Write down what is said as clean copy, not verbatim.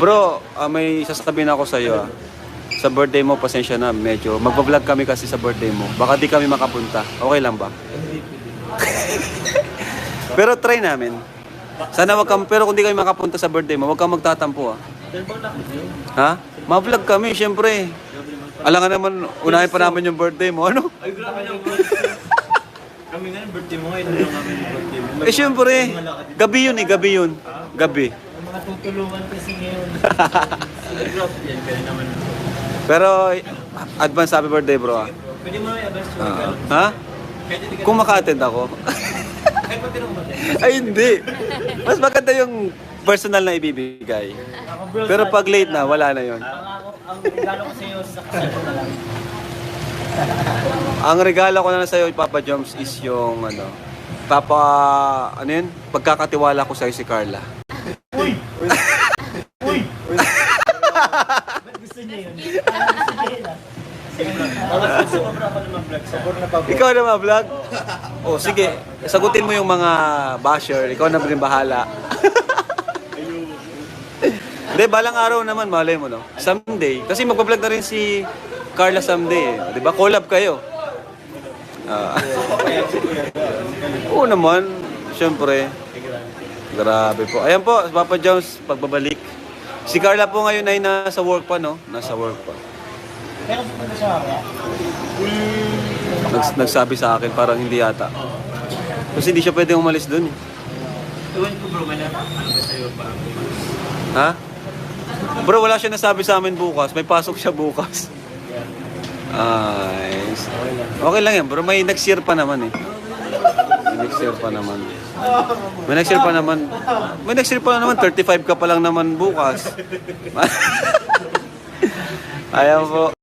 Bro, may sasabihin ako sa iyo. Sa birthday mo, pasensya na, medyo. Magpa-vlog kami kasi sa birthday mo. Baka di kami makapunta. Okay lang ba? Pero try namin. Sana wag kang, pero kung di kami makapunta sa birthday mo, wag kang magtatampo, ah. Ha? Ma-vlog kami, syempre. Alam nga naman, unahin pa namin yung birthday mo. Ano? Ay, grabe yung birthday. Kami nga yung birthday mo ngayon. Ano lang kami yung birthday mo? Eh, syempre. Gabi yun eh, gabi yun. Gabi. Yung mga tutulungan kasi ngayon. Grab yan, kaya naman. Pero, advance happy birthday, bro, ah. Pwede mo na i-advance yung regalo. Ha? Pwede di ka Kung maka-attend ako. Kahit pati nung matay. Ay, hindi. Mas maganda yung personal na ibibigay. Pero pag late na, wala na yon. Ang regalo ko sa iyo sa kasal ko na lang. Ang regalo ko na lang sa'yo, Papa Joms, is yung, ano yun? Pagkakatiwala ko sa'yo si Carla. Uy! Uy! Ba't gusto niya yun? Gusto niya yun, ah. Sobra pa naman vlog sa. Sobra na pa. Ikaw na ma-vlog? Oh, sige. Sagutin mo yung mga basher. Ikaw na rin bahala. Hindi, balang araw naman, malay mo, no? Someday. Kasi magpa-vlog na rin si Carla someday, eh. Di ba? Collab kayo. Oo naman. Siyempre. Grabe po. Ayan po, Papa Jones, pagbabalik. Si Carla po ngayon ay nasa work pa, no? Nasa work pa. Pero pupunta siya kaya? Nagsabi sa akin, parang hindi yata. Kasi hindi siya pwedeng umalis dun, eh. Tuwan ko bro, ano ba sa'yo pa? Ha? Bro, wala siya nasabi sa amin bukas. May pasok siya bukas. Nice. Okay lang yan, bro. May next year pa naman, eh. May next year pa naman. May next year pa naman. May next year pa naman. 35 ka pa lang naman bukas. Ayan po.